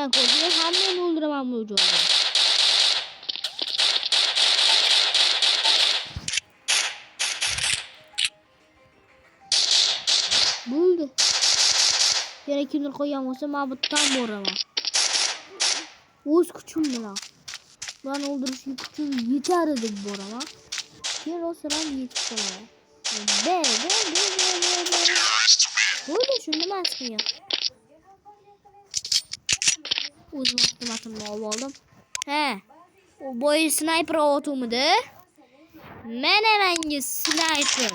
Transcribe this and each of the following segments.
Ben korkuyorum. Hamleyi öldüremem bu çocuğu. Buldu. Yine kimdir koyamazsa mabuttan borama. Oğuz küçüm buna. Ben öldürüşü küçüm yeter dedim borama. Yer o sıram yetişti bana. Be. Böyle şunu ben sıkıyor. Uzun atım aldım. He. O boy sniper otomudu. Menemenci sniper.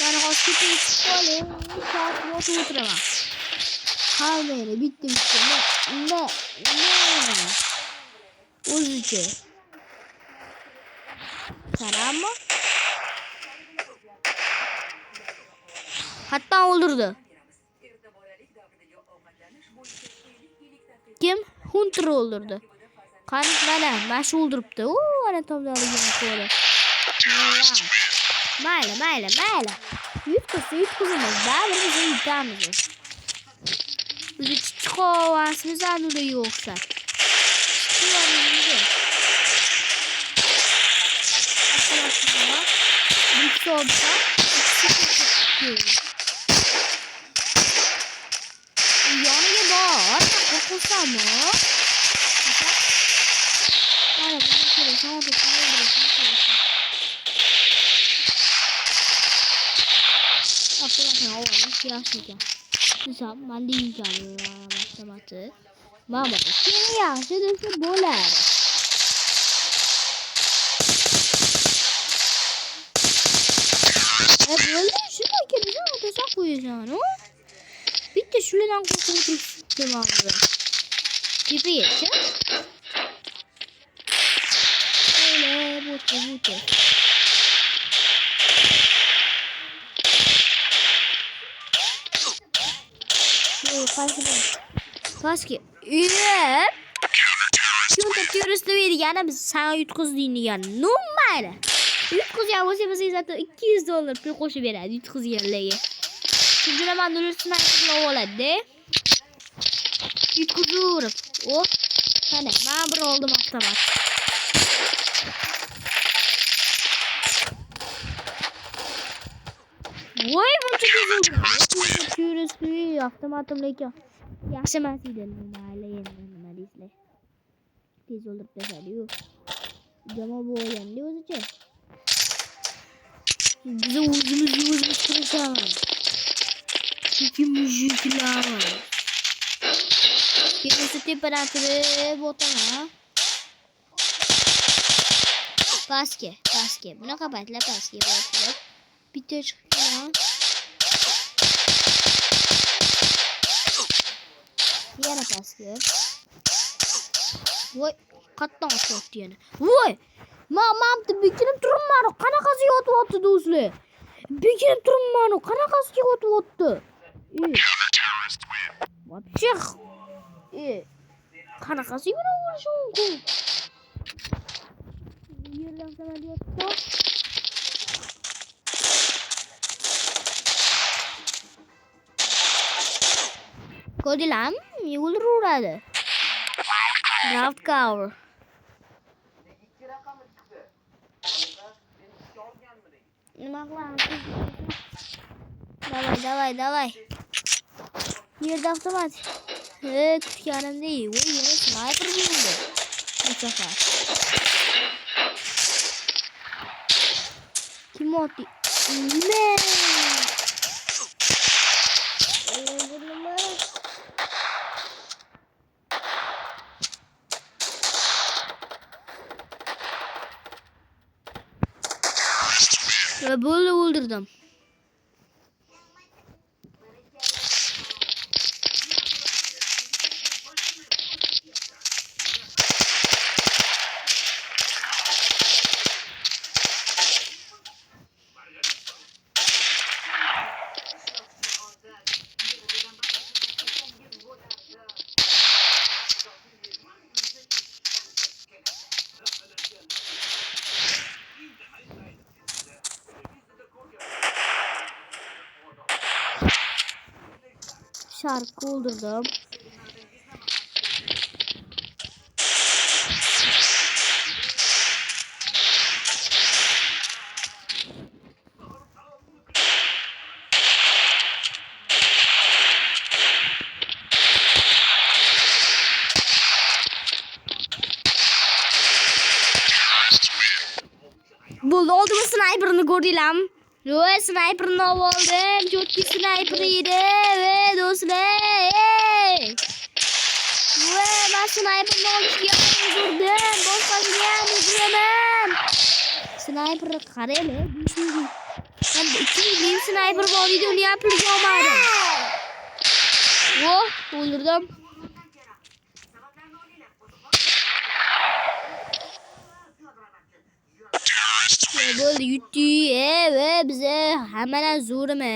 Yani hospital çıkalım. Saat oturma. Kalmayla bitti. Ne? Uzucu. Tamam mı? Hatta olurdu. Kim? Hunter olurdu. Kanıtlara başı öldürüptü. Ooo anatomları gibi koydu. Mayla. Yüz kızımız daha bir bizim iddiamız. Bizi çıkovasımız adı da yoksa. Çıkıyoruz. Arkadaşlar. Bir solda. Yani var. Okusam mı? Hayır, bunu şöyle sana da Arkadaşlar oğlum yaşayacağım. Mesela ben de yiyeceğim başlaması. Mama şimdi yaşadığımda böyle. Böyle şuna kendisi ateşe koyacağım. Bitti şuradan kurtulmak istemem. Tipi geçeceğim. Böyle butu. Kaski. Evet. Şimdi terörist dedi yani biz sana yutkuz dini yani. Normal. Yutkuz ya bu sefer zaten $200 bir koşu verir yutkuz yerlere. Şimdi hemen dönürsün artık oladı. Yutkuzu vurup. Oh. Hani ben bir oldum atlamak. Vay bu çok güzel. Terörist yaptım atımdaki. Yaşamaz gidelim aile yeniden izle. Tez olup da geliyor. Cama bu yendi olacak. Bize uzun kıracağım. Çünkü müzikler var. Kendisi temperatürü botana. Paske. Buna kapatla paske. Bitir çıkıyor. Yine paske. Vay. Kattan atıyor yani. Vay. Mamam da bikinim turmano. Kana kazıyor otu dostlar. Bikinim turmano. Kana kazıyor otu. İyi. Vapşık. İyi. Kana kazıyor uğraşıyor. Yerden sana diyor. Kodilam yul ruradı. Draft cover. Давай. Yerden автомат. Küçük yanım değil. O yine sniper buldu. Bu sefer. Kim o? Ne? Ve böyle öldürdüm. Şarkı öldürdüm. Buldu oldu mu sniper'ını gördüler. Ve sniper'ını aldım. Çok iyi sniper'ıydı. Ve dostlar. Ve ben sniper'ını aldım. Boş başlayan sniper'ı kareli. Ben de 2 sniper var. Ne yapacağım abi? Oh, öldürdüm. Böyle yüttü ve bize hemen zoruma.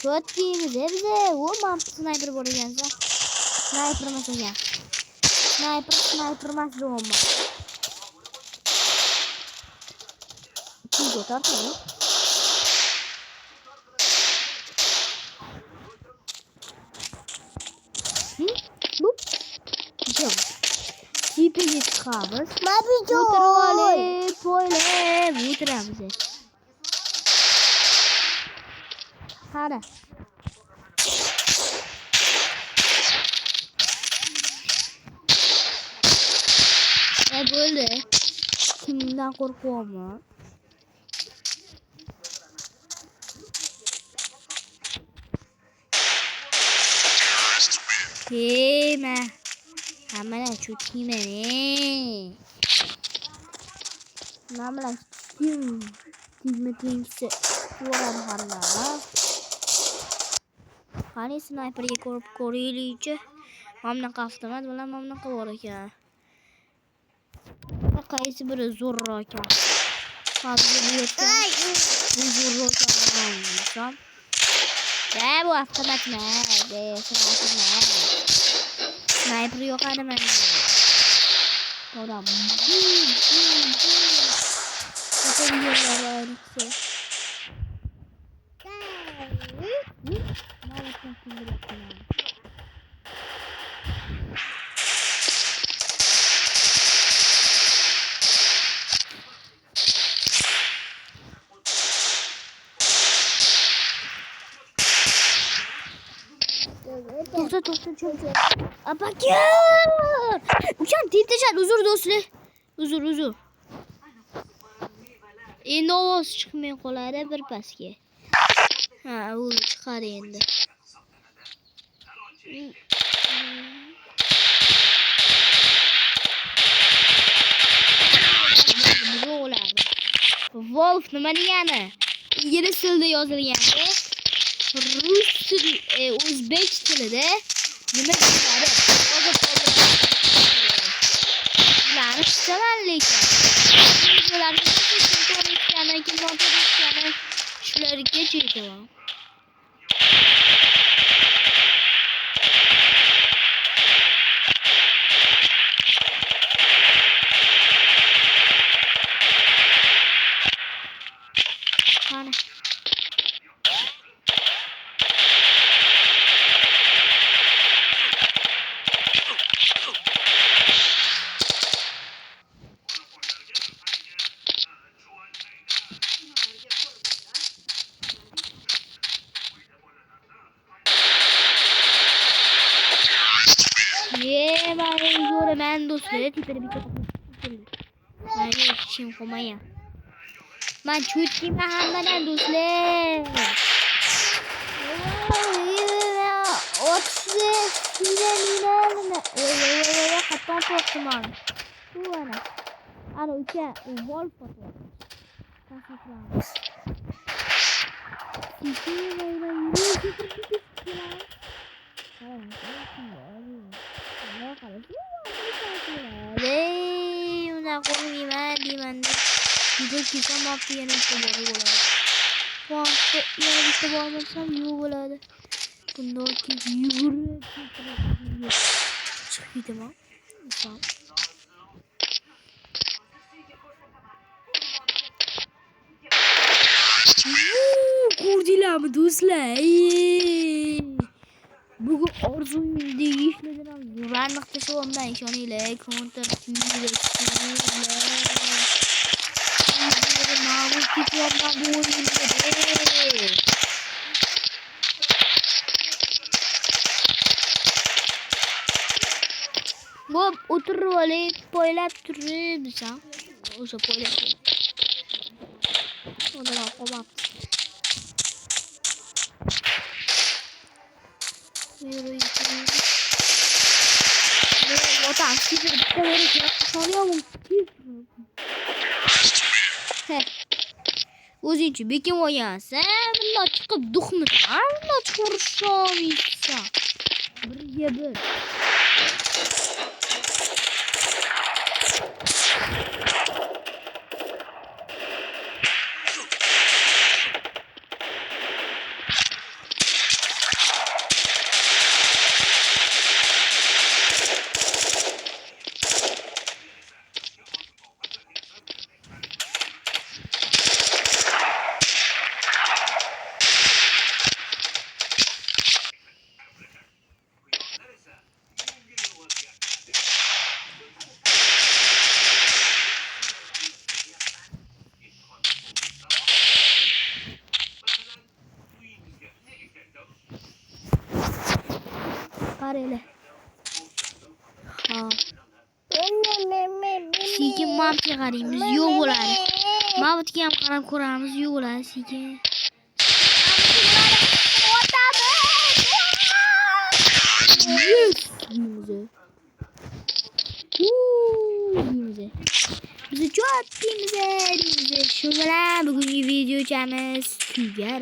Çok iyi bize. O mantı sniper vuracaksın. Sniper nasıl ya? Sniper nasıl olma? Kim götürdü mü? Bu? Yok. Tipini çıkarmış. Mutrale, böyle mutramize. Hadi. Böyle. Kimden korkuyor mu? Kime? Hemen çökeyim beni. Hemen Timothy'si vuran hala. Hani sniper'ı koruyucu. Mamla kaftamaz mı lan mamla kavurak ya. Kayısı böyle zor rakan. Fazla büyükten. Bu zor rakan. Ya bu avtomat ne? Sniper ne? Sniper yok adam ben. Oradan. Bakın diyorlar öyleyse. Ne yapıyorsun şimdi? Doktor çok. Bakıyor. Uçan tip teşat uzur dostlar. Uzur. Endi ovoz chiqmay qoladi bir pasga. Ha, u chiqar endi. Wolf nima degani? Ingliz tilida yozilganda, rus o'zbek tilida nima degani? Ularni tushunman lekin. Shularga chekdim. Ana. Ben dostları tipleri bir kapatmıştım. Ben yetişim komaya. Ben çöktüm hemen dostlar. Otuz sinirlenme. Kaptan korktum abi. Bu ana. Ana ülke wolf atıyor. Kasıklar. Sisi böyle yürüyor. Una cosa di mandi di chissà ma pieno di volare quanto io ho visto quando sono volare con occhi di scritto ma so Ko'rdinglarmi do'stlar? Bugün orzuyimda ishladim ham yuvarlaq tashlabman, ishoninglar. Counter ma'lum ketyapman bu o'yinda. Hop, o'tirib oling, poylab turibmiz. O'sha poylab. Ondan qolmabdi. Yürü. Vatan sizin kadar sanıyorum. He. O'zinchi bekin o'yasa, bundan chiqib duxmitlar, bundan ko'rishamizsa. Birga bir. Karele. Ha. Sekin mamcha qaraymiz, yo'q bo'ladi. Mavutga ham qarab ko'ramiz, yo'q bo'ladi sekin. Bizi çok temiz. Şu bilan bugungi video chamiz tugar.